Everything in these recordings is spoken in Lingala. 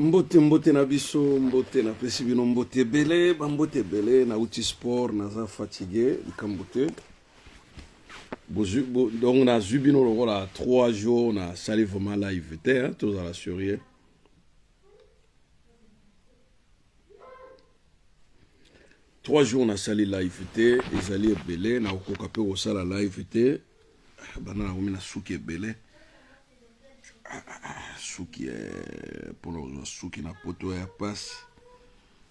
Mbote na biso, mbote na pesi bino mbote belé, ba mbote belé na outil sport, naza fatigué, likambote. Donc na zubino lokola 3 jours na sali vraiment live te, hein, tous à la surrie. Trois jours na sali live te, ezali belé na okoka pe ko sala live te. Bana na komina suki belé. Suki pour le suki na poto ya passe.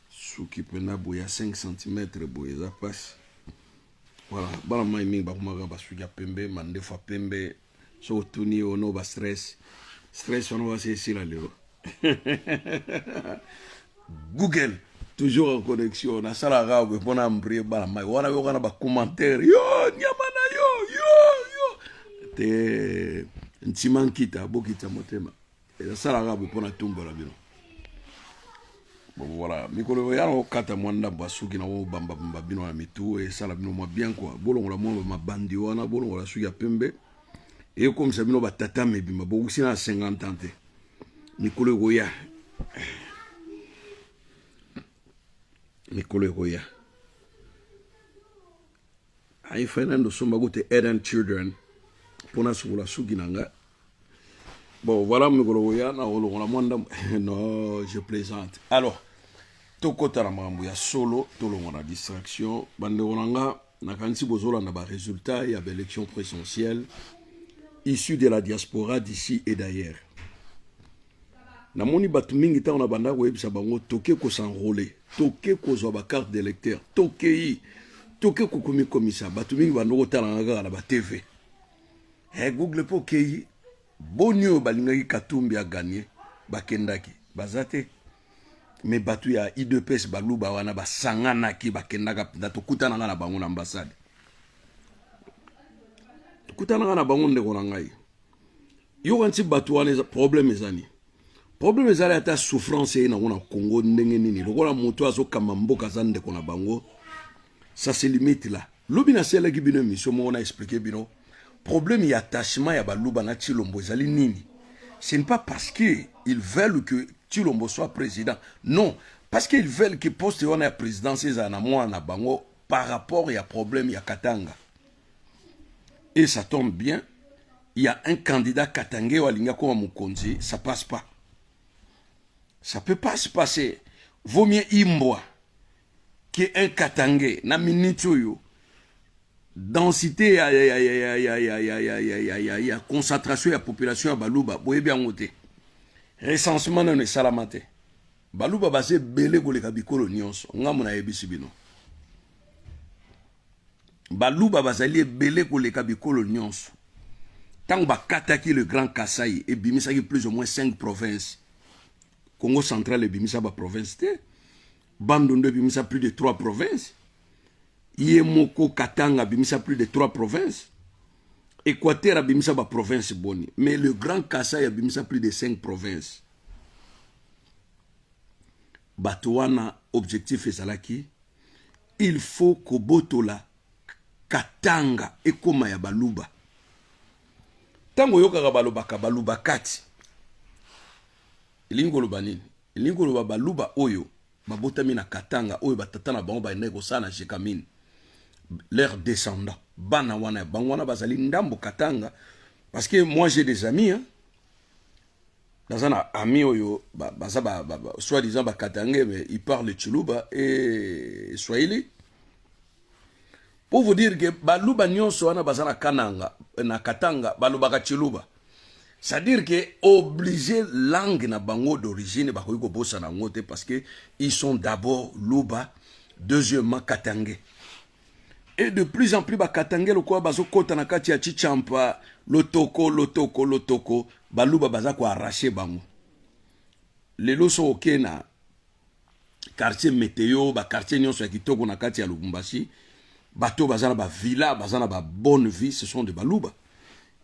Suki pena boya 5 cm boya za passe. Voilà, bana mai mingi bakumaka basuki ya pembe, mandefa pembe. So tuni ono ba stress. Stress ono ba sila leo. Google toujours en connexion na sala rawe pona mbrie bana mai. Wana yo kana ba commentaire. Yo, nyamana yo. Te ntimankita bokita motema. Et ça la rabe pour la tombe la bino. Bon voilà, mikolo ya no kata mwanda basuki na wo bamba bino na mitu et ça la bino moi bien quoi. Bolongo la mo ma bandi wana bolongo la suki ya pembe. Et comme ça bino batata mebima bo usina 50 ans. Mikolo goya. Mikolo goya. Ai Fernando somba gote Eden Children. Pona sula suki nanga. Bon, voilà, non, je plaisante. Alors, tokota na mambo ya solo, tolongo na distraction, bande onanga, na kanisi bozola na ba résultat ya ba élection présidentielle issus de la diaspora d'ici et d'ailleurs. Na moni batu mingi ta on a banda ko yebisa bango toke ko s'enrôler, toke ko zo ba carte d'électeur, toke ko komi komisa, batu mingi bando ko tala nga na ba TV. Google po kei Bonio balingaki Katumbi a gagné bakendaki bazate mais batu ya IDPS baluba wana basangana ki bakendaka ndato kutana na bango na ambassade kutana na bango ndeko na ngai yo kanti batu wana problème ezali ata souffrance na ngona Congo ndenge nini lokola moto azokamba mboka za ndeko na bango ça se limite là lobi na sele ki bino mission mo na expliquer bino. Problème y attachement ya baluba na Tshilombo ezali nini. Ce n'est pas parce qu'ils veulent que Tshilombo soit président. Non, parce qu'ils veulent que poste wana ya présidence ezana mwana bango par rapport ya problème ya Katanga. Et ça tombe bien, il y a un candidat Katangé walinga koma mukonzi, ça passe pas. Ça peut pas se passer. Vaut mieux Imbwa qu'un Katangé na minituyo. Densité ya concentration ya population ya baluba boye bien ngote recensement na salamate baluba base belé koleka bikolo nyonso ngamu na yebisi bino baluba bazali belé koleka bikolo nyonso tant bakataki le Grand Kasaï et bimisaki plus ou moins 5 provinces Congo central et bimisa ba province te Bandundu bimisa plus de 3 provinces Yemoko Katanga bimisa plus de 3 provinces. Équateur a bimisa ba province boni. Mais le Grand Kasaï a bimisa plus de 5 provinces. Batouana, objectif ezalaki. Il faut que Botola, Katanga, et Koma ya baluba. Tango yoka baluba kati. Ilingo lubanini. Ilingo luba baluba oyo. Babotami na Katanga oyo batatana bango ba nego sana jekamine. Leurs descendants. Bana wana bangwana bazali ndambo Katanga parce que moi j'ai des amis hein. Dans un ami oyo soi-disant ba Katanga mais ils parlent Chiluba et Swahili. Pour vous dire que baluba nyonso wana bazana kananga na Katanga baluba ka Chiluba. C'est-à-dire que obligé langue na bango d'origine ba ko bossa na ngote parce que ils sont d'abord Luba, deuxièmement Katangé. Et de plus en plus, Katangé, le quoi, bazo kota na kati ya Chichampa, lotoko, baluba baza ko arracher bango. Les loso ok na quartier météo, quartier nyonso ya kitoko na kati ya Lubumbashi, bato bazana ba villa, bazana ba bonne vie, ce sont des baluba.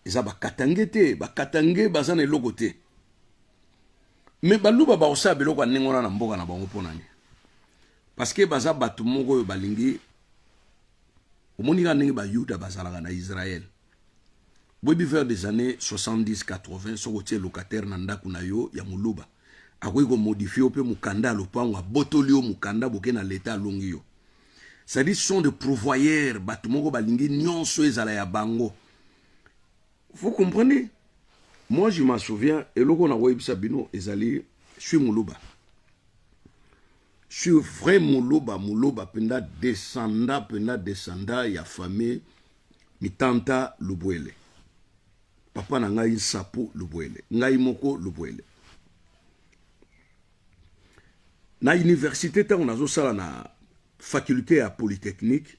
Eza Katangé te, Katangé bazana eloko te. Mais baluba ba osa beloko anengona na mboka na bango ponani. Parce que baza batu moko balingi au Monika Nengiba Yuda Bazalaga na Israël. Webi vers des années 70-80, so wotie locataire nanda kunayo ya muluba. akoki ko modifier pe mukanda lopango botolio mukanda boke na l'état longio. C'est-à-dire sont de pourvoyeurs bato moko balingi nyonso ezala ya bango. Vous comprenez? Moi je m'en souviens eloko na webisa bino ezali je suis Moulouba. Je suis vrai Moulouba penda descenda ya famille mi tanta Lubwele. Papa na ngai sapu Lubwele. Ngai moko Lubwele. Na université tango nazo sala na faculté à polytechnique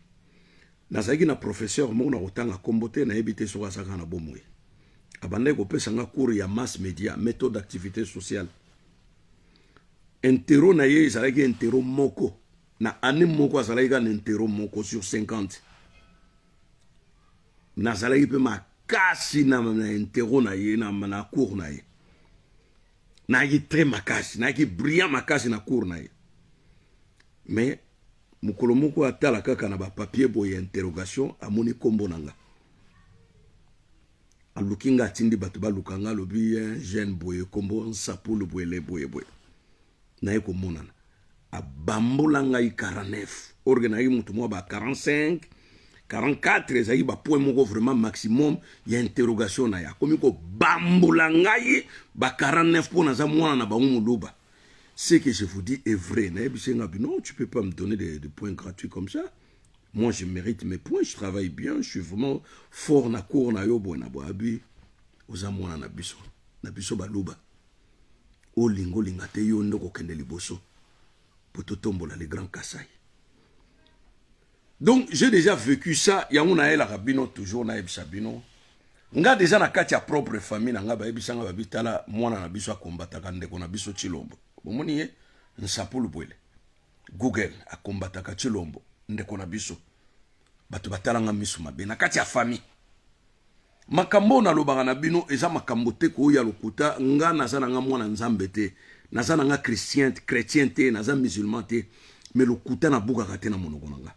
nazaki na professeur moko na kotanga kombote na ebité soka saka na bomwe. Abandai ko pesa nga cours ya mass media, méthode d'activité sociale. Intero na ye ezalaki intero moko na année moko azalaki ka intero moko sur 50. Nazalaki pe makasi na intero na ye na cours na ye. Na ye très makasi, na ye brillant makasi na cours na ye. Mais mukolo moko atala kaka na ba papier boye interrogation amoni kombo nanga. Alukinga atindi bato balukanga lobi jeune boye kombo nsapu le boye boye. Na ye komonana. Abambola ngai 49. Orge na ye mutu mwa ba 45, 44 ezaki ba point moko vraiment maximum ya interrogation na ya. Komi ko bambola ngai ba 49 pour naza mwana na bango Moulouba. Ce que je vous dis est vrai. Non, tu peux pas me donner des points gratuits comme ça. Moi, je mérite mes points, je travaille bien, je suis vraiment fort na cour na yo bona boabi. Ozamona na biso baluba. O lingo lingate yo ndoko kende liboso. Poto tombola les grands Kasai. Donc, j'ai déjà vécu ça. Yamuna el rabino toujours na ebisabino. Nga déjà na kati ya propre famille na nga ba ebisanga babitala mwana na biso akombataka ndeko na biso Chilombo. Bomoni ye nsapu Lubwele. Google akombataka Chilombo ndeko na biso. Bato batalanga misu mabe na kati ya famille. Makambo na lobanga na bino eza makambo te ko ya lokuta nga nazana nga mwana nzambe te. Nazana nga chrétien te, nazana musulman te, mais lokuta na buka kate na monoko nanga.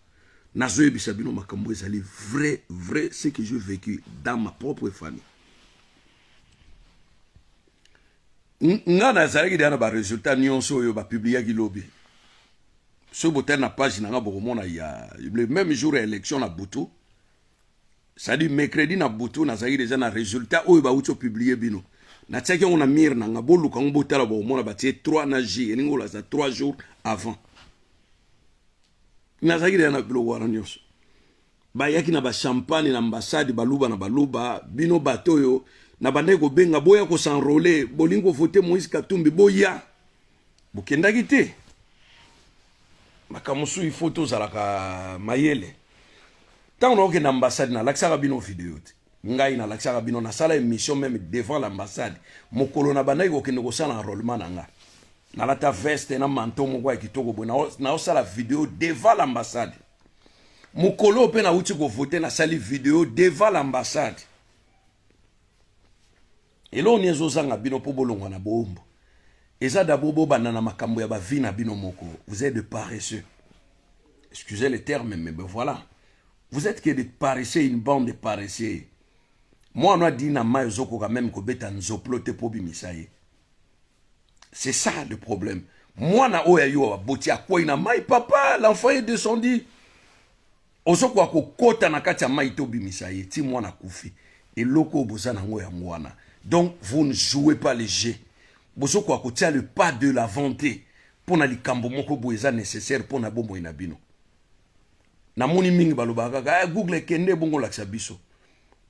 Nazo yebisa bino makambo ezali vrai ce que j'ai vécu dans ma propre famille. Nga nazalaki dana ba résultat nyonso yo ba publier ki lobi. Ce botin na page na nga bokomona ya le même jour ya élection na Butu. Ça dit mercredi na Butu nazalaki déjà na résultat oyo ba uto publier bino. Na tsaki on a mir na nga boluka ngobotala bokomona ba tie 3 na J elingo la za 3 jours avant. Nazalaki dana bilo wana nyonso. Ba yaki na ba champagne na ambassade baluba na baluba bino batoyo na bandeko benga boya ko s'enrôler bolingo voter Moïse Katumbi boya. Bokendaki te. Makamusu il faut tozalaka mayele. Tant on a ambassade na laksaka bino vidéo te. Ngai na laksaka bino na sala émission même devant l'ambassade. Mokolo na bandai ko kende ko sala enrôlement na nga. Na lata veste na manteau moko kitoko bo na sala vidéo devant l'ambassade. Mokolo pe na uti ko voter na sali vidéo devant l'ambassade. Et là on est zozanga bino po bolongwa na bombo. Eza dabobo banana makambo ya ba vie na bino moko. Vous êtes de paresseux. Excusez les termes mais ben voilà. Vous êtes que des paresseux, une bande de paresseux. Moi on a dit na mai zoko quand même ko beta nzoplote po bimisaye. C'est ça le problème. Moi na oya yo boti akwa ina mai papa l'enfant est descendu. Ozoko ko kota na kati ya mai to bimisaye ti mwana kufi. Et loko bozana ngo ya mwana. Donc vous ne jouez pas les jeux. Boso kwa kotia le pas de la vente pour na likambo moko boeza nécessaire pour na bombo inabino. Na moni mingi balobaka ka Google kende bongo laksa biso.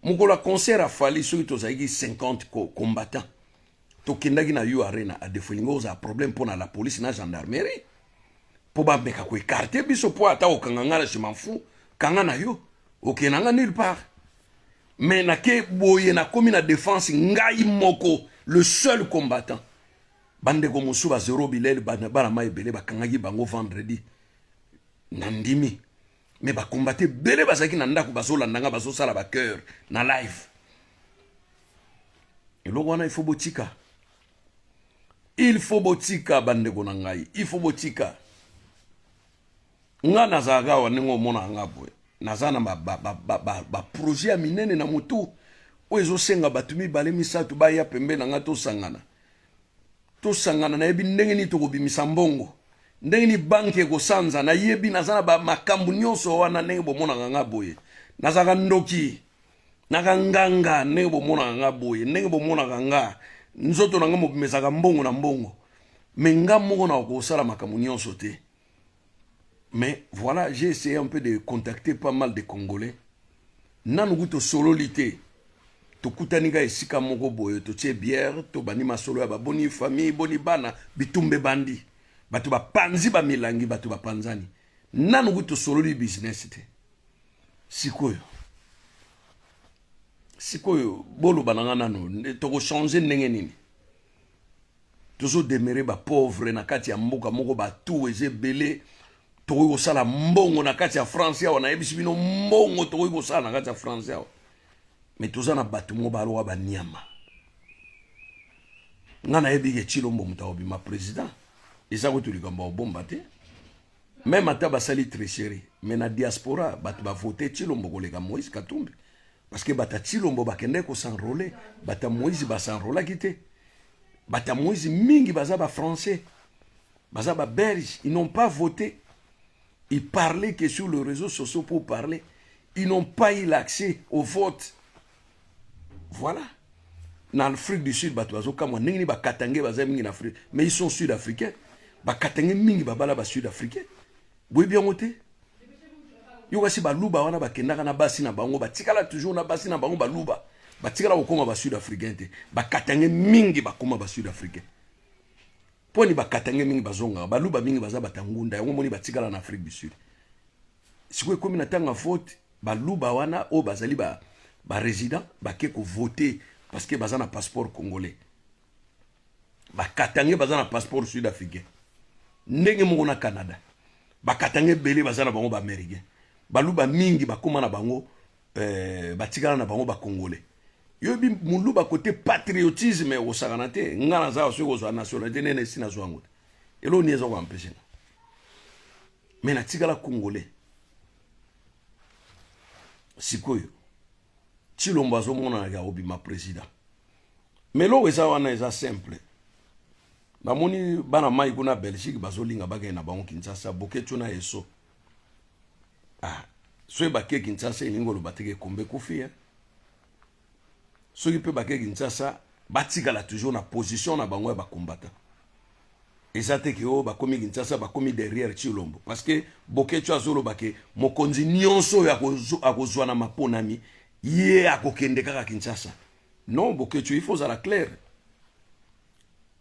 Moko la concert a fallu ceux qui ont 50 combattants. To kendaki na yo arena a defolingo za problème pour na la police na gendarmerie. Po ba meka ko écarter biso po ata okanganga je m'en fous. Kanga na yo okenanga nulle part. Mais na ke boye na komi na défense ngai moko le seul combattant. Bande ko musu ba zéro bilel bana mai belé ba kangaki bango vendredi. Nandimi. Mais ba combattre belé ba saki na ndako ba solandanga ba so sala ba cœur na live. Et lo wana il faut botika. Il faut botika bande ko na ngai. Il faut botika. Nga nazaga wa ningo mona ngabwe. Nazana ba projet minene na mutu. Oezo senga batumi bale misatu ba ya pembe na ngato sangana. tosangana na yebi ndenge ni tokobimisa mbongo ndenge ni banke kosanza na yebi nazana ba makambu nyonso wana ndenge bomonaka nga boye nazaka ndoki naka nganga ndenge bomonaka nga boye ndenge bomonaka nga nzoto nanga mobimesaka mbongo na mbongo mais nga moko na kosala makambu nyonso te. Mais voilà, j'ai essayé un peu de contacter pas mal de Congolais. Nanu to sololité. To kutanika esika moko boye to tie bière to bani masolo ya ba boni famille boni bana bitumbe bandi. Batu ba panzi ba milangi batu ba panzani. Nanu to sololi business te. Sikoyo. Sikoyo bolo bananga nanu to ko changer ndenge nini. Toujours demeurer ba pauvre na kati ya mboka moko ba tout ezebele. Tokoki kosala mbongo na kati ya France awa nayebisi bino mbongo tokoki kosala na kati ya France awa mais toza na bato moko baloba banyama nga nayebi ke Tshilombo moto akobima président eza kutu likambo obomba te même ata basali tricherie mais na diaspora bato bavote Tshilombo koleka Moïse Katumbi parce que bata Tshilombo bakende kosenrole bata Moïse basenrolaki te bata Moïse mingi baza ba français baza ba belge ils n'ont pas voté. Ils parlaient que sur les réseaux sociaux pour parler. Ils n'ont pas eu l'accès au vote. Voilà. Dans l'Afrique du Sud, mais ils sont sud-africains. Mingi ba sud-africains. Oui, bien monté. Yogasi baluba wana bakendaka na basi na bango batikala toujours na basi na bango baluba. Batikala okoma ba sud-africains te. Bakatange mingi bakoma ba sud-africains. Poni bakatange mingi bazonga baluba mingi baza batangunda yango moni batikala na Afrique du Sud. Sikoy komi na tanga vote baluba wana o bazali ba résident bake ko voter parce que baza na passeport congolais. Bakatange baza na passeport sud-africain. Ndenge moko na Canada. Bakatange belé baza na bango ba américain. Baluba mingi bakoma na bango batikala na bango ba congolais. Yobi muluba côté patriotisme au saganate ngana za so ko nationalité nene sina zwango elo ni ezo ko empêcher mais na tigala congolais sikoyo Tshilombo azomona na obima président mais lo eza wana eza simple na moni bana mai kuna Belgique bazolinga bagay na bango Kinshasa Boketu na eso so ba ke Kinshasa ingolo bateke kombe kufia ceux qui peuvent baquer Kinshasa batikala toujours na position na bango ba combattant et ça te que o ba komi Kinshasa ba komi derrière Tshilombo parce que Boketu azolo baké mokonzi nyonso ya kozwa na maponami ye akokende kaka Kinshasa non Boketu il faut ça la clair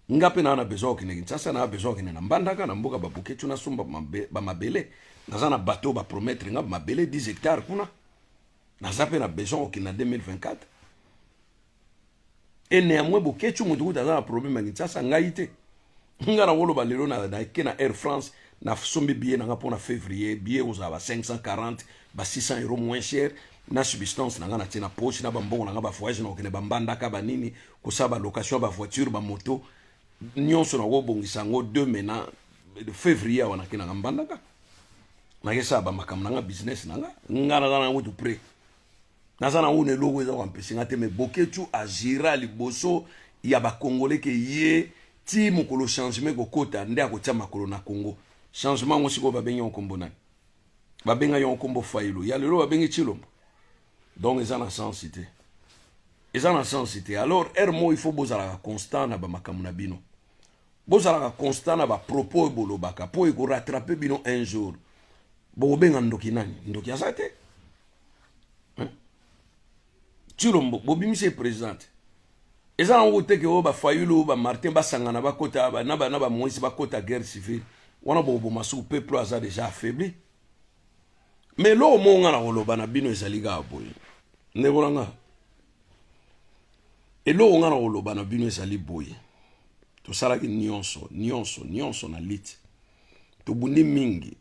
ngape na besoin okende Kinshasa na besoin okende na Mbandaka na mboka ba Boketu na somba ba mabele naza na bateau ba promettre nga mabele 10 hectares kuna naza pe na besoin okende na 2024. Et néanmoins, Boketu mutu dans un problème en Kinshasa ngaite. Ngana wolo balelo na Air France na sombe billet na pour na février billet aux 540 ba 600 € moins cher na subsistance na ngana tina poche na bambongo na ba voyage na okene bambanda ka banini ko saba location ba voiture ba moto nyonso na wo bongisa ngo 2 mena de février wana kina ngambanda ka na yesa ba makamna nga business na ngana ngana ngo tu prêt. Nazana une logo eza wampesi ngate me Boketu agira liboso ya ba congolais ke ye ti mokolo changement ko kota nde akotia makolo na Congo changement ngo siko ba benga nkombo na ba benga yo nkombo Fayulu ya lelo ba benga Tshilombo donc eza na sensité alors ermo il faut bozala constant na ba makamu na bino bozala constant na ba propos bolobaka po e ko rattraper bino un jour bo benga ndoki nani ndoki azate Tshilombo bobimise président eza ngo teke o ba Fayulu ba Martin basangana ba kota ba na ba Moïse ba kota guerre civile wana bo masu peuple aza déjà affaibli mais lo monga na koloba na bino ezaliga boye ne bolanga et lo nga na koloba na bino ezali boye to sala ki nyonso na lit to bundi mingi.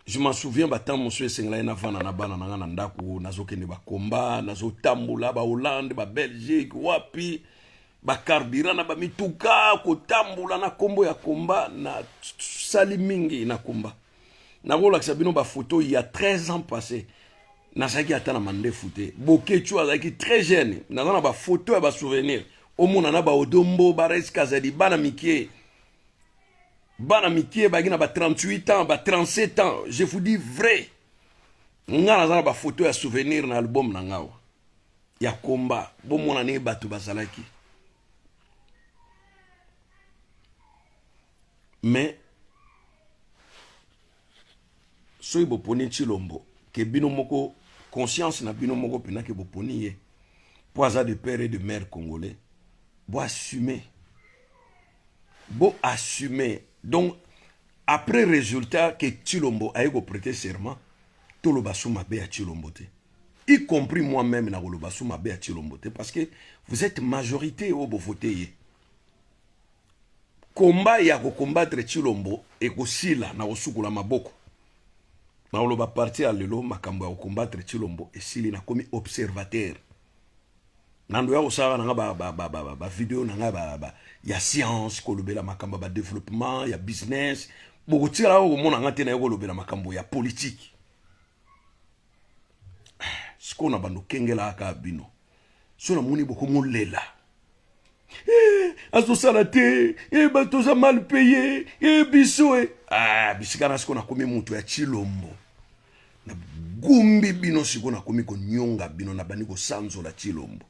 Je m'en souviens batant monsieur Sengla na vana na bana na ngana ndako nazokende ba komba nazotambula ba Hollande ba Belgique wapi ba carburant ba mituka ko tambula na kombo ya komba na sali mingi na komba na bola kisabino ba photo il y a 13 ans passé na saki atana mande fouté Boketu azaki très jeune na ba photo ya ba souvenir omona na ba odombo ba reskazadi bana mikie bagina ba 38 ans ba 37 ans, je vous dis vrai. Nga na ba photo ya souvenir na album na ngawa ya komba bomona ne batu bazalaki. Mais soy boponi Tshilombo ke bino moko conscience na bino moko pena ke boponi ye poisa de père et de mère congolais bo assumer. Donc après résultat que Tshilombo a go prêter serment tout le basu mabe à Tshilombo te, y compris moi-même na le basu mabe à Tshilombo te, parce que vous êtes majorité au bo voter. Combat ya ko combattre Tshilombo et ko sila na osukula maboko na oloba parti à lelo makambo ya combattre Tshilombo et sili na komi observateur nando ya osara na ba vidéo na ba ya science ko lobela makambo ba développement ya business boko tira o mona ngate na ko lobela makambo ya politique. Siko na bando kengela aka bino so na moni boko molela azosala te batoza mal payé biso bisika na siko na komi mutu ya Tshilombo na gumbi bino siko na komi ko nyonga bino na bani ko sanzola Tshilombo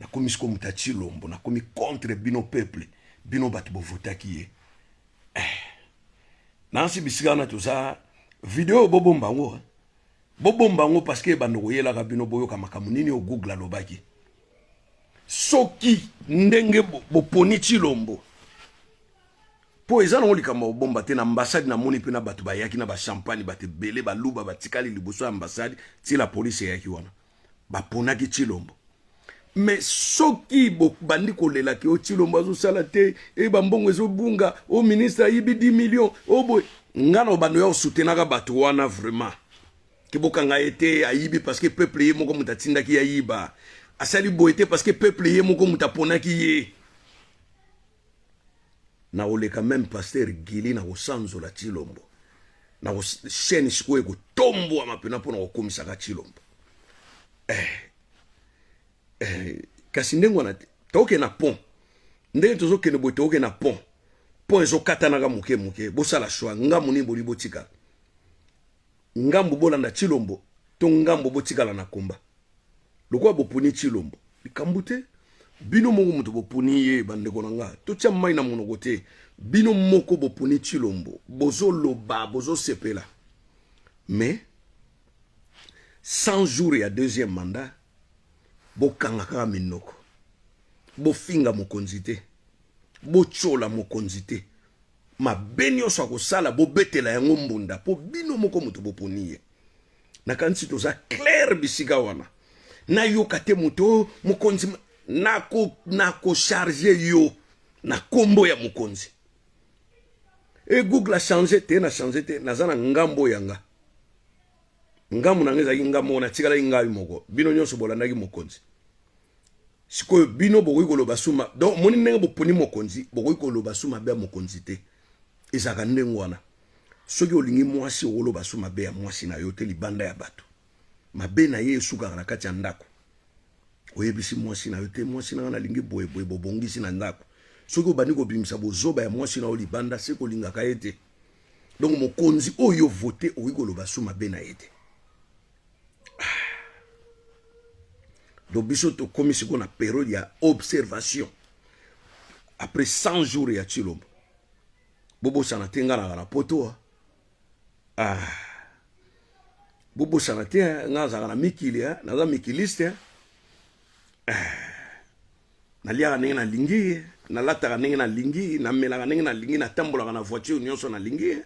na komi siko muta Tshilombo na komi contre bino peuple bino batu bo votaki ye nansi bisika na toza video bobomba ngo parce que bando yela ka bino boyo kama kamunini o Google lobaki soki ndenge boponi Tshilombo po ezana olikamba obomba te na ambassade na moni pe na batu bayaki na ba champagne bate belé baluba batikali liboso ambassade ti la police yaki wana baponaki Tshilombo. Mais soki bandi kolela ki o Tshilombo azosala te bambongo ezobunga o ministre ayibi 10 millions o boy ngana bando ya soutenaka batu wana vraiment ki bokanga ete ayibi parce que peuple ye moko mutatinda ki ayiba asali boyete parce que peuple ye moko mutaponaki ye na oleka même pasteur Gili na kosanzola Tshilombo na chaîne sikoye kotombwa mapena pona kokomisaka Tshilombo kasi ndenge wana toke na pont ndenge tozokende boye toke na pont ezokatanaka muke bosala shwa ngambu ni boli botika ngambu bolanda Tshilombo to ngambu botikala na komba lokwa bopuni Tshilombo likambu te bino moko mutu bopuni ye bandeko na nga totya mai na monoko te bino moko bopuni Tshilombo bozoloba bozosepela. Mais 100 jours ya deuxième mandat bokanga kaka minoko bofinga mokonzi te bochola mokonzi te mabe nyonso akosala bobetela yango mbunda po bino moko mutu boponi ye na kanisi toza clair bisika wana na yoka te mutu mokonzi nako charger yo na kombo ya mokonzi Google a changé te na changé te nazana ngambo yanga ngamu na ngeza ngambo na tikala ngai moko bino nyonso bolandaki mokonzi siko bino bokoki koloba suma donc moni ndenge boponi mokonzi bokoki koloba suma be mokonzi te ezaka ndenge wana soki olingi mwasi okoloba suma be ya mwasi na yo te libanda ya bato mabe na ye esukaka na kati ya ndako oyebisi mwasi na yo te mwasi na nga nalingi boye bobongisi na ndako soki obandi kobimisa bozoba ya mwasi na yo libanda se kolingaka ye te donc mokonzi oyo vote okoki koloba suma be na ye te. Donc biso to komi siko na période ya observation après 100 jours ya Tshilombo bobo sana tenga na poto bobo sana te ngaza na mikili na za mikiliste na lia ndenge na lingi na lata ndenge na lingi na mela ndenge na lingi na tambola na voiture nyonso na lingi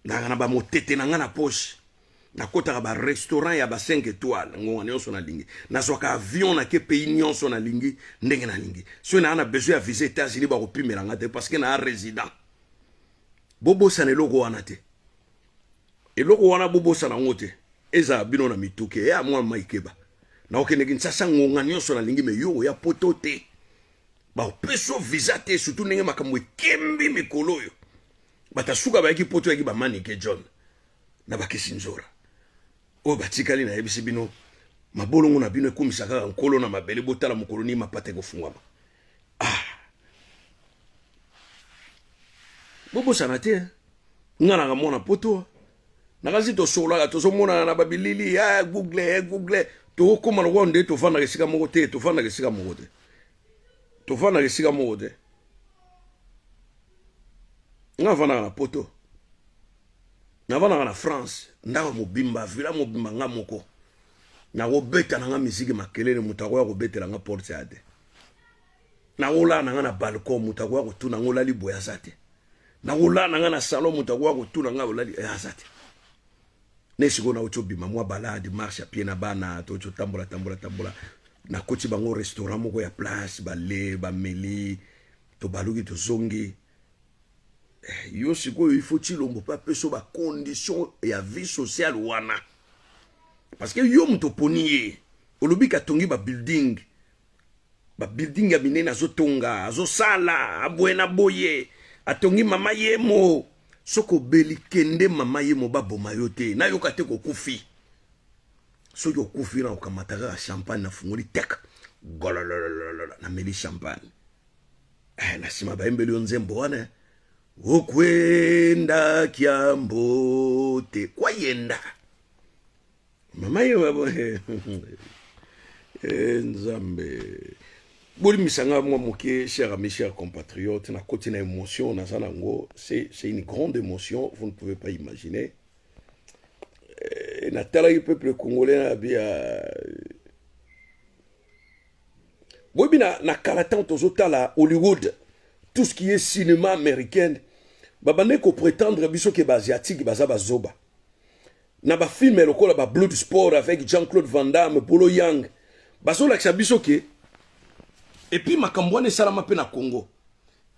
na ba motete na nga na poche na kota ba restaurant ya ba 5 étoiles ngonga nyonso na lingi na soka avion na ke pays nyonso na lingi ndenge na lingi so na besoin ya visa États-Unis ba kopimela ngate parce que na résident bobo sana eloko wana te eloko wana bobo sana ngote eza bino na mituke ya mwa maikeba na okende Kinshasa ngonga nyonso na lingi me yo ya poto te ba peso visa te surtout ndenge makambo kembi mikolo yo batasuka ba ki poto ya ba manike John na ba Kisinzora o batikali na yebisi bino mabolongo na bino ekomisa kaka nkolo na mabele botala mokolo ni mapata ekofungwama. Bobosana te nga na mona poto nakazi tosolaka tozomonana na babilili google tokokoma lokwa nde tofandaka esika moko te tofandaka esika moko te nga navandaka na poto navandaka na France ndako mobimba vila mobimba nga moko nakobeta na nga misiki makelele moto akoya kobetela nga porte ya te nakolala na nga na balcon moto akoya kotuna nga olali boye aza te nakolala na nga na salon moto akoya kotuna nga olali aza te nesiko na ocho bima mwa balade marche à pied na bana tocho tambola na koti bango restaurant moko ya place bale bameli to baluki to zongi yo siko il faut Tshilombo pa peso ba condition ya vie sociale wana parce que yo muto poniye olobi ka tongi ba building ya minene azotonga azosala abwena boye atongi mama yemo soko beli kende mama yemo baboma yo te na yoka te kokufi soki okufi na okamataka champagne na fungoli tek gololololo na meli champagne na nsima bayembeli yo nzembo wana okwenda kiambo te kwa yenda mama yemo nzambe boli misanga moi moké cher ami cher compatriote na côté na émotion na zanango c'est une grande émotion vous ne pouvez pas imaginer na tala le peuple congolais na bia bobi na kalatan tozotala Hollywood tout ce qui est cinéma américain babane ko prétendre biso ke ba asiatique baza bazoba na ba film lokola ba Blood Sport avec Jean-Claude Van Damme Polo Yang bazola ka biso ke. Et puis makambwane salama pe na Congo.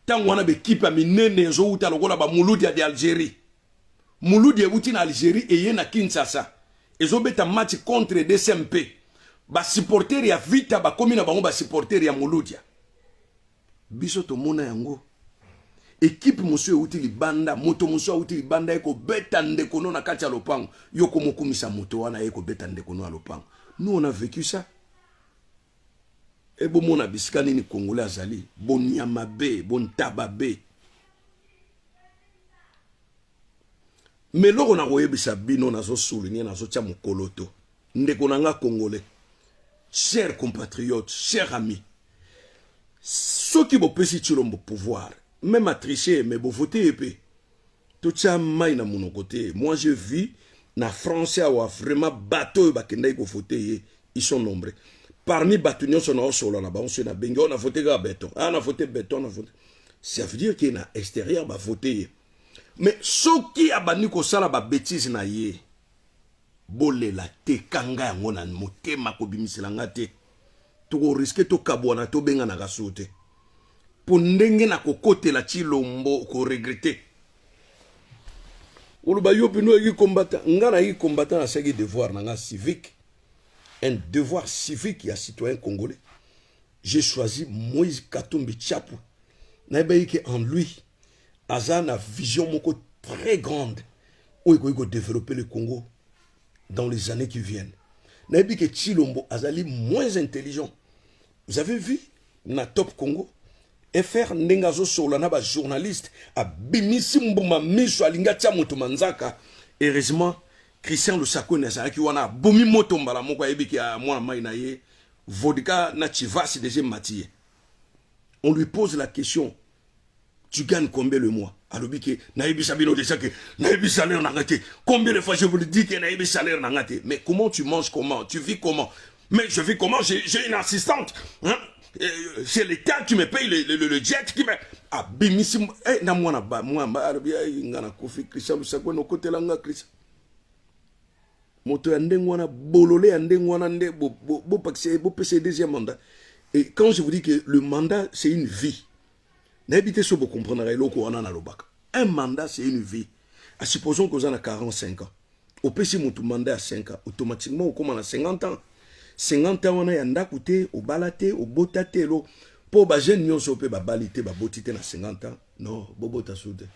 Tango wana be kipa minene nzo uta lokola ba Muludi ya de Algérie. Muludi uti na Algérie et ye na Kinshasa. Ezo beta match contre DSMP. Ba supporter ya Vita ba komi na bango ba supporter ya Muludi. Biso to mona yango. Équipe monsieur uti libanda, moto monsieur uti libanda eko beta ndekono na kati ya lopango. Yoko mokumisa moto wana eko beta ndekono na lopango. Nous on a vécu ça. Et bon mon abiskani ni Congolais azali bon nyamabe bon tababe mais loko na koyebisa bino nazo souligner nazo tia mokoloto ndeko nanga Congolais chers compatriotes chers amis ceux qui bopesi Tshilombo pouvoir même à tricher mais bo voter épée tout ça mai na mon côté moi je vis na français wa vraiment bateau ba kenda ko voter ils sont nombreux. Parmi Batunion, on a voté béton. On a voté béton, on a voté. Ça veut dire qu'il y a un extérieur qui a voté. Mais ce qui a banni ko sala ba bêtise na ye. Bolé la te kanga yango na motema ko bimiselanga te. To risque to kabwana to benga na gasote. Pour ndenge na kokote la Tshilombo ko regretter. Oluba yo pino yi combattant, ngana yi combattant na segi devoir na nga civique. Un devoir civique à citoyen congolais. J'ai choisi Moïse Katumbi Tchapou. En lui, Azan a une vision très grande où il faut développer le Congo dans les années qui viennent. Naïbi que Tshilombo Azali moins intelligent. Vous avez vu na Top Congo FR Nengazo Solana ba journaliste a bimisi mbuma miso alinga tia moto manzaka. Heureusement Christian Lusako Nazaraki wana bomi moto mbala moko yebiki ya mwana mai na ye vodka na chivasi deuxième matière. On lui pose la question, tu gagnes combien le mois? Alors que naïbi sabino déjà que naïbi salaire n'angate. Combien de fois je vous le dis que naïbi salaire n'angate? Mais comment tu manges, comment tu vis comment? Mais je vis comment? J'ai une assistante, hein? C'est l'État qui me paye le jet qui me ah bimisi eh na mwana ba moi arabia ngana kofi Christian Lusako no côté langa Christian. Moto andengwana bololé andengwana nde bo passer deuxième mandat. Et quand je vous dis que le mandat c'est une vie, n'habitez pas pour comprendre un mandat c'est une vie. À supposons que vous en avez 45 ans, au PC mon mandat à 5 ans, automatiquement on commence à 50 ans. 50 ans on a yanda côté au balaté au botaté lo pour ba jeune nyon so pe ba balité ba botité na 50 ans. Non, bobo ta soude.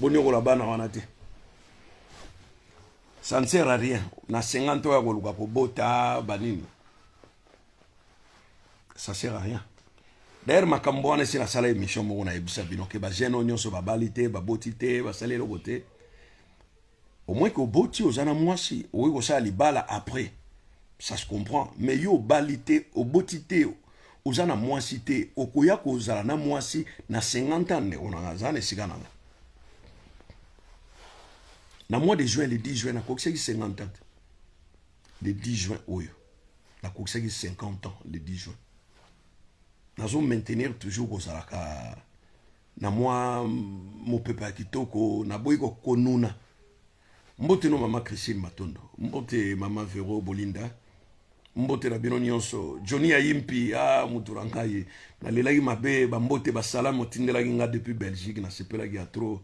Bonyo ko la bana wana te. Ça ne sert à rien. Na 50 ans koluka ko bota banini. Ça sert à rien. D'ailleurs makambo wana si la sala émission mo na ebisa bino ke ba jeune nyonso ba balite ba botite ba salé le côté. Au moins que boti ozana mwasi, oui ko sa libala après. Ça se comprend. Mais yo balite au botite ozana mwasi te okoya ko zala na mwasi na 50 ans ne onanga zane sigananga. Na mois de juin, le 10 juin, na kokiseki 50 ans. Le 10 juin, oyo. Na kokiseki 50 ans, le 10 juin. Nazo maintenir toujours ko salaka. Na moi, mon peuple kitoko, na boy ko konuna. Mbote no mama Christine Matondo. Mbote mama Vero Bolinda. Mbote na bino nyonso. Johnny Ayimpi, muturangaye. Na lelaki mabe, ba mbote ba salamu tindelaki nga depuis Belgique, na sepelaki ya trop.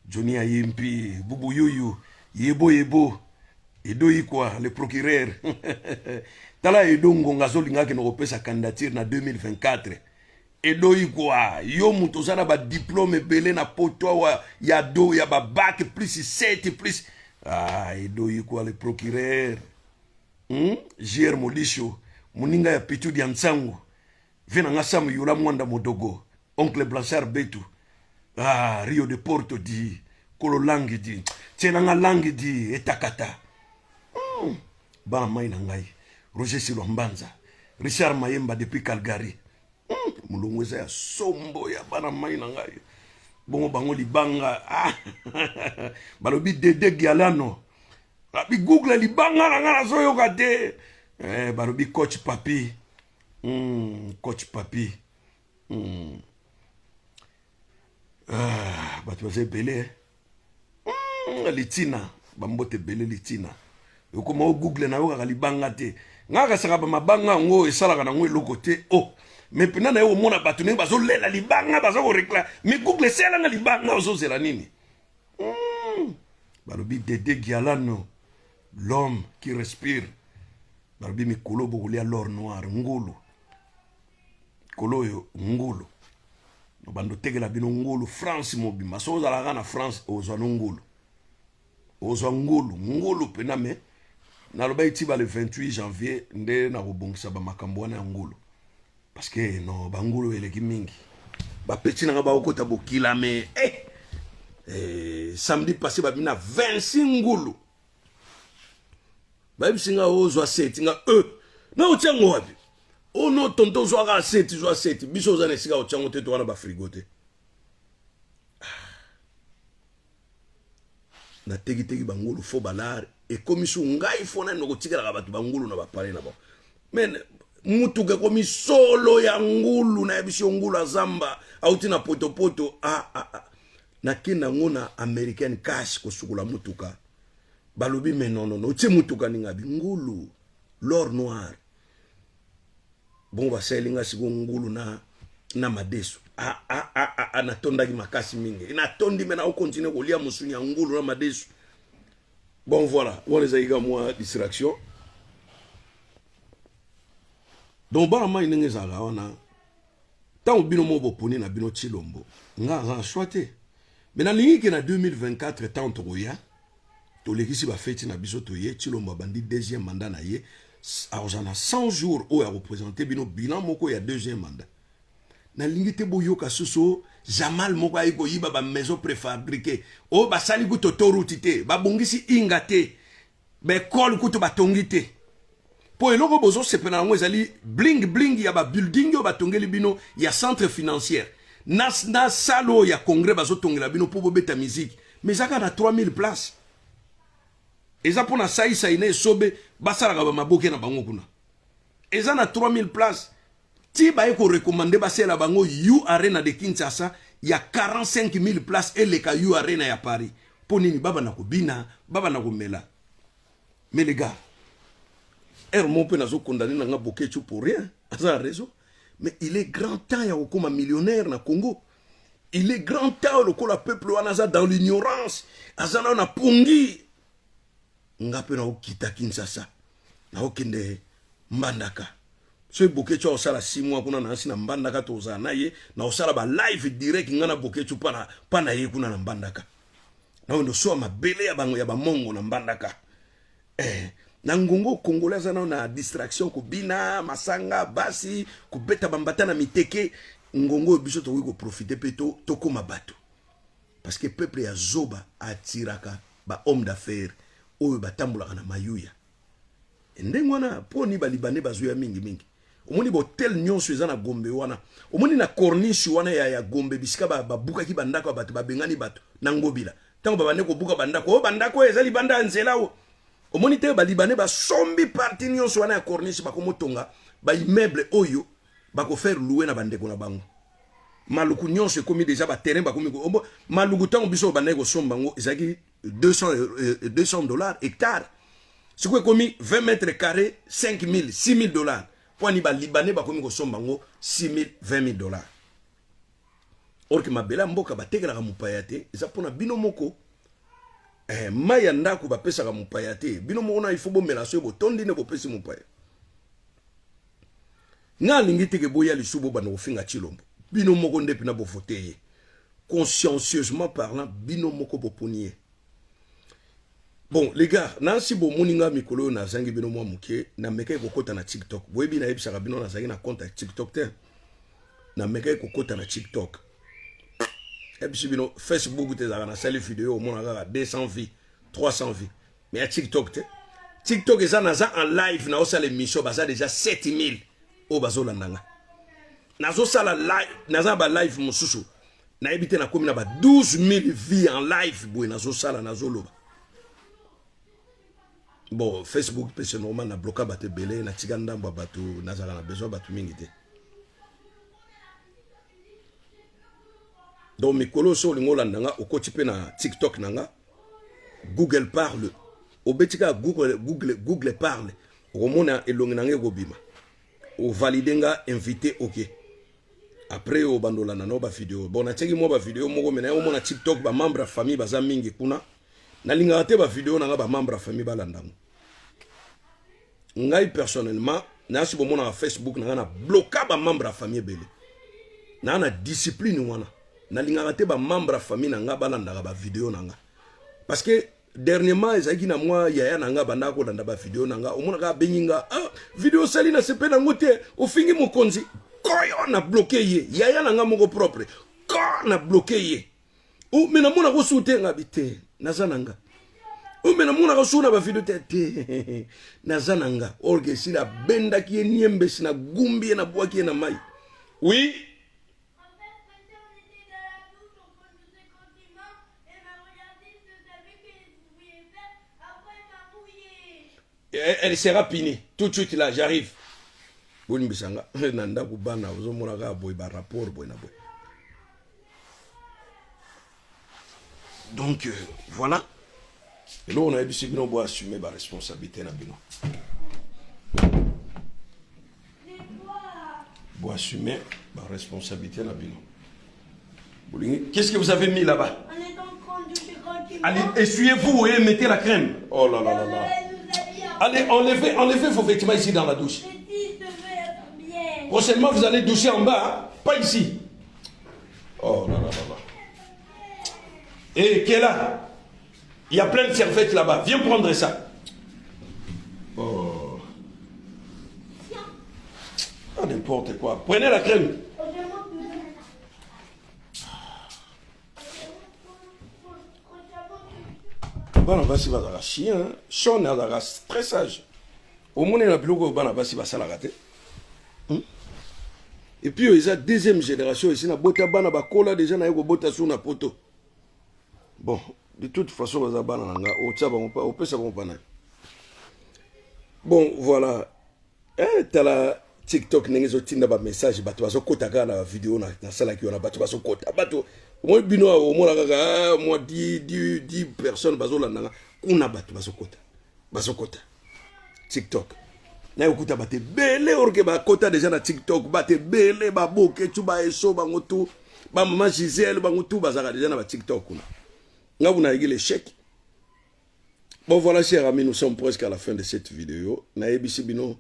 Johnny Ayimpi, Boubou Youyou, Yebo Yebo, Edo Ikwa, le procureur. Tala Edo Ngonga Zolinga qui nous sa candidature en 2024. Edo Ikwa, yo mutozana ba diplôme belé na poto wa ya do ya ba bac plus 7 plus. Ah, Edo Ikwa le procureur. JR Molisho, Muninga ya Pitu di Ansango. Vena ngasamu yula mwanda modogo. Oncle Blanchard Betu. Ah, Rio de Porto di, Kolo Langi di, Tsenanga Langi di, Etakata. Bana mai na ngai, Roger Silombanza, Richard Mayemba depuis Calgary. Mulongweza ya sombo ya bana mai na ngai. Bongo bango libanga, balobi Dede Gialano. Babi Google libanga na ngana soyo kate. Balobi Coach Papi. Coach Papi. Batu baze belé litina bambote belé litina yokoma o Google na yoka libanga te ngaka saka ba mabanga ngo esalaka na ngo eloko te mais pena na yo mona batu ne bazo lela libanga bazo ko rekla mais Google sela na libanga ozo zela nini balobi Dede Gialano l'homme qui respire balobi mikolo bokulia l'or noir ngulu kolo yo ngulu no bando tegela bino ngulu France mobima so zala na France ozwa ngulu ozwa ngulu pena me na loba itiba le 28 janvier nde na kobongisa ba makambo na ngulu parce que no bangulu eleki mingi ba petit na ba okota bokila me samedi passé ba bina 26 ngulu ba bisinga ozwa 7 nga na otyango wapi no tonto zwa 7 biso za nesika otyango te to wana ba frigo te na tegi bangulu fo balare e komisu ngai fona no kotikela ka batu bangulu na bapale na ba men mutu ke komi solo ya ngulu na biso ngulu azamba auti na poto na kina ngona American cash ko sukula mutuka balobi mais non ti mutuka ninga bingulu l'or noir bon ba selinga sigo ngulu na madesu na tondaki makasi mingi na tondi mena o continue ko lia musunya ngulu na madesu bon voilà on les a également distraction donc ba ma inenge zala wana tant bino mo boponi na bino Tshilombo nga choité mais na lingi na 2024 tant toya to lekisi ba feti na biso to ye Tshilombo bandi deuxième mandat na ye aozana 100 jours où a représenté bino bilan moko ya deuxième mandat na lingite boyoka soso Jamal moko ayiko yiba ba maison préfabriquée ba sali ku totorutite ba bongisi ingate be kol ku to batongite po eloko bozo sepena ngo ezali bling ya ba building yo batongeli bino ya centre financier na salo ya congrès bazo tongela bino po bobeta musique mais zaka na 3000 places eza pona saïsa ine sobe basala ba maboke na bango kuna eza na 3000 places ti ba eko recommander basela bango U Arena de Kinshasa ya 45000 places eleka U Arena ya Paris ponini baba na kobina baba na komela mais les gars mon pe nazo condamné na nga Bokechu pour rien asa raison mais il est grand temps ya kokoma millionnaire na Congo il est grand temps le peuple wana za dans l'ignorance azana na pongi ngape na okita Kinshasa na okende Mbandaka so Bokechu osala 6 mois kuna na sina Mbandaka toza na ye na osala ba live direct ngana Bokechu pana ye kuna na Mbandaka na ndo so mabele ya bango ya ba mongo na Mbandaka na ngongo congolais aza na distraction kobina masanga basi kobeta bambata na miteke ngongo biso tokoki koprofite mpe tokóma bato parce que peuple ya zoba atiraka bahomme d'affaires oyo batambolaka na mayuya ndenge wana mponi balibane bazoya mingimingi omoni botel nyonso eza na gombe wana omoni na corniche wana ya gombe bisika babukaki bandako ya bato babengani bato na ngobila ntango babande kobuka bandako oyo bandako oyo eza libanda ya nzela o omoni te balibane basombi parti nyonso wana ya corniche bakomotonga baimmeuble oyo bakofaire louer na bandeko na bango maluku nyonso ekomi deja baterrain bakomi maluku ntango biso bandaki kosomba yango ezalaki $200 hectare sikoyo ekomi 20 mètres carrés 5 000 6 000 dollars pwani balibane bakomi kosomba yango 6 000 20 000 dollars or ke mabele ya mboka batekelaka mopaya te eza mpona bino moko mai ya ndako bapesaka mopaya te bino moko na ifo bomela so botondi ne bopesi mopaya nga alingi teke boya lisusu bobanda kofinga Tshilombo bino moko nde mpena bovote ye consciencieusement parlant bino moko boponi ye. Bon les gars nansi bomoni nga mikolo oyo nazangi bino mwa moke namekaki kokota na TikTok boyebi nayebisaka bino nazangi na compte ya TikTok te namekaki kokota na TikTok ebisi bino Facebook te ezalaka nasali video omona kaka 200 vues 300 vues mais ya TikTok te TikTok eza naza en live naosala émission baza déjà 7000 oyo bazolanda nga nazosala live naza ba live mosusu nayebi te nakomi na ba 12000 vues en live boye nazosala nazoloba. Bon, Facebook, c'est normal, na bloqué bateau belé, na tiganda bateau, na zala besoin bateau mingité. Donc, mes colos sur le ngola nanga, au côté na TikTok nanga, Google parle, au betika Google parle, au mona elongi nanga gobima, au validenga invité ok. Après au bandola na no ba vidéo, bon na tegi mo ba vidéo mo mena au mona TikTok ba membre famille baza mingi kuna. Na linga te ba vidéo nanga ba membre famille balandango ngai personnellement na si bomona na Facebook nanga na bloquer ba membre famille belé na discipline wana na linga te ba membre famille nanga balandaka ba vidéo nanga parce que dernièrement ezaki na moi yaya nanga banda ko landa ba vidéo nanga omona ka benyinga vidéo sali na sepe nango te ofingi mokonzi koyo na bloquer ye yaya nanga moko propre ko na bloquer ye ou mena mona ko soute ngabite nazananga ou mena mona ko suna ba vidéo te nazananga orge sila benda ki niembe sina gumbi na boaki na mai oui elle sera punie tout de suite là j'arrive boni bisanga nanda kubana uzomona ka boy ba rapport boy na boy. Donc voilà. Et là on a dit bino bo assumer ba responsabilité na bino. Bo assumer ba responsabilité na bino. Qu'est-ce que vous avez mis là-bas? On est en train de se gantiner. Allez, essuyez-vous et mettez la crème. Oh là là là là. Allez, enlevez vos vêtements ici dans la douche. Prochainement, vous allez doucher en bas, hein? Pas ici. Oh là là là là. Et Kéla, il y a plein de serviettes là-bas. Viens prendre ça. Oh. Ah, n'importe quoi. Prenez la crème. Bana basi bazala chien, chon azala stressage. Au moins na biloko bana basi basala raté. Et puis ils ont deuxième génération ici na bota bana bakola déjà na yeko bota sur na poto. Bon, de toute façon baza bana nanga o tsa bango pa o pesa bango bana. Bon, voilà. T'as la TikTok nengezo tinda ba message bato bazo kota ka na vidéo na sala ki ona bato bazo kota bato moi bino o mona kaka moi 10 personnes bazo landanga kuna bato bazo kota TikTok na yokuta bate bele orke ba kota déjà na TikTok bate bele ba boke tu ba eso bango tu ba mama Gisèle bango tu bazaka déjà na ba TikTok kuna nga vous n'avez l'échec. Bon voilà chers amis, nous sommes presque à la fin de cette vidéo. Na ebisi bino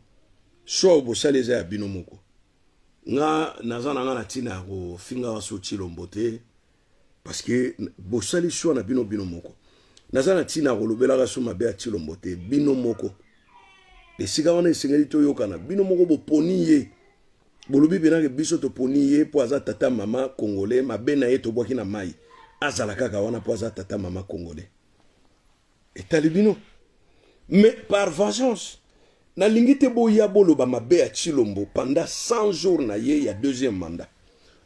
soit au bosaleza ya bino moko nga nazana nga na tina ko finga so Tshilombo te parce que bosali soit na bino moko nazana tina kolobelaka so mabe ya Tshilombo te bino moko esika wana esengeli toyokana bino moko boponi ye bolobi benake biso toponi ye po aza tata mama congolais mabe na ye tobwaki na mai azala kaka wana po aza tata mama congolais etali bino mais par vengeance nalingi te boya boloba mabe ya Tshilombo pendant 100 jours na ye ya deuxième mandat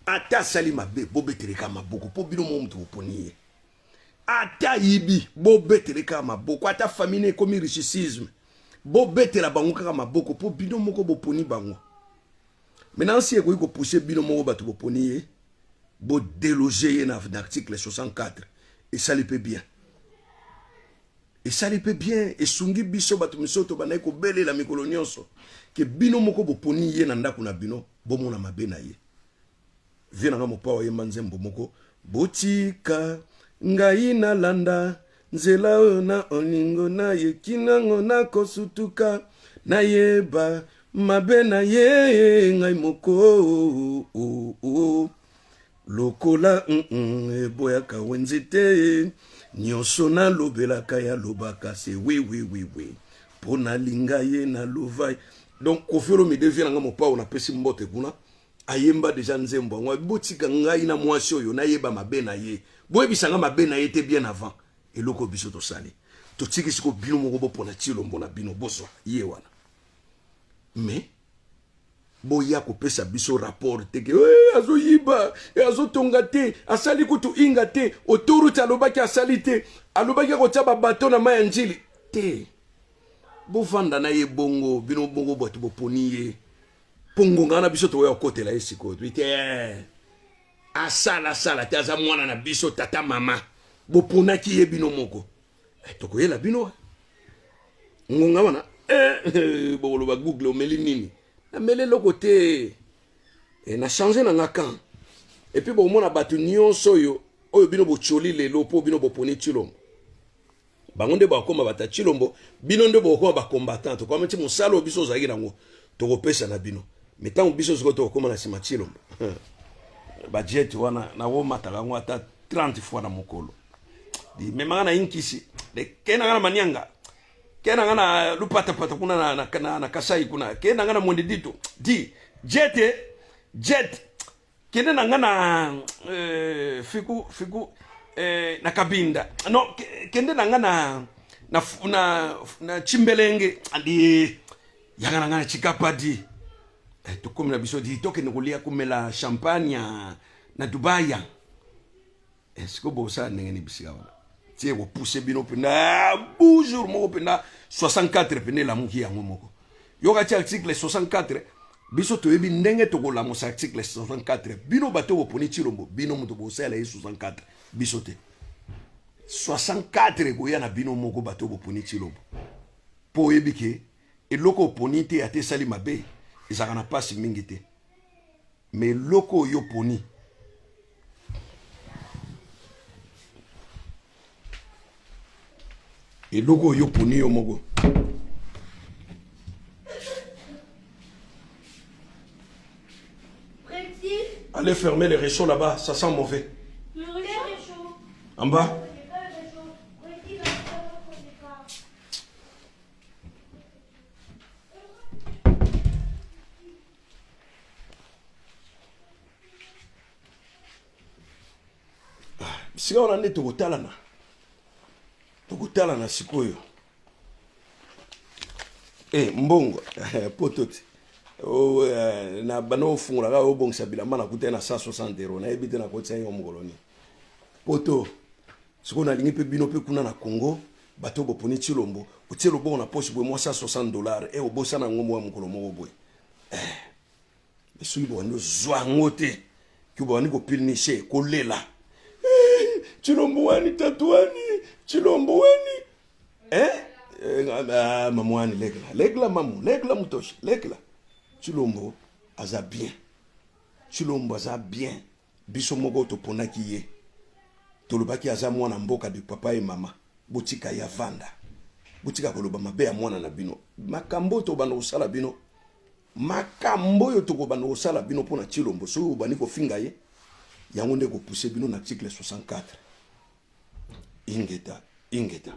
ata sali mabe bobeteleka maboko po bino mo mutu boponi ye ata yibi bobeteleka maboko ata famille ekomi richisme bobetela bango kaka maboko po bino moko boponi bango maintenant si ekoki kopousser bino moko bato boponi ye bo déloger ye na article 64 esali pe bien esali pe bien esungi biso bato misoto banayi kobelela mikolo nyonso ke bino moko boponi ye na ndako na bino bomona mabe na ye vie nanga mopawa ye manzembo moko botika ngai na landa nzela oyo na olingo na ye kinango na kosutuka na yeba mabe na ye ngai moko lokola eboyaka wenzete nyonso na lobelaka ya lobaka se oui pona linga ye na lovai donc kofero mi devient nga mopawa na pesi mbote kuna ayemba deja nzembo ngwa botika ngai na mwasi oyo na yeba mabe na ye boyebisanga mabe na ye te bien avant eloko biso tosali totiki siko bino moko bopona Tshilombo na bino boswa ye wana mais boya kopesa biso rapport teke azo yiba azo tonga te asali kutu inga te oturu talobaki asali te alobaki kotia babato na maya njili te bovanda na ye bongo bino bongo bato boponi ye pongo ngana biso toya kotela ye siko te asala te aza mwana na biso tata mama boponaki ye bino moko tokoyela bino ngonga wana boloba google omeli nini na mele loko te na changer na ngaka et puis bomona bato nyonso oyo bino bocholi lelo po bino boponi Tshilombo bango nde bakoma bata Tshilombo bino nde bokoma ba combattant to comme ti mosalo biso zaki nango tokopesa na bino metango biso ziko tokoma na sima Tshilombo budget wana na wo mataka ngo ata 30 fois na mokolo di memanga na inkisi de kena ngana manianga kena ngana lupata pata kuna na Kasai kuna kena ngana mwende dito di jet kena ngana fiku na Kabinda no kende ngana na Chimbelenge andi yangana ngana Chikapadi tukomi na biso di toke ngolia kumela champagne na Dubai est-ce que bosa ndenge bisika wana tie ko pousser bino pena bonjour moko pena 64 pena la muki yango moko yoka ti article 64 biso to yebi ndenge to ko la mo article 64 bino bato bo poni Tshilombo bino muto bo sala 64 biso te 64 ko ya na bino moko bato bo poni Tshilombo po yebi ke eloko poni te ate sali mabe ezaka na pasi mingi te mais loko yo poni et logo yo poni yo moko allez fermer les réchauds là-bas, ça sent mauvais. Le réchaud. En bas. Si on en est au talana. Tokutala na sikoyo mbongo pototi na bano fungula ka obongisa bilamba na kutena 160 € na ebite na kotsa yo mongoloni poto siko na lingi pe bino pe kuna na Congo bato boponi Tshilombo utielo bon na poche boy mo 160 $ obosa na ngomo wa mokolo moko boy biso ibo ndo zwangote kubo ni ko pilnishe ko lela Tshilombo wani tatuani Tshilombo wani mamwani legla mamu legla mutoshi legla Tshilombo aza bien Tshilombo aza bien biso moko to ponaki ye tolobaki aza mwana mboka de papa et mama botika ya vanda botika koloba mabe ya mwana na bino makambo to bana osala bino makambo yo to ko bana osala bino pona Tshilombo so bani ko finga ye yango nde ko pousser bino na article 64 ingeta ingeta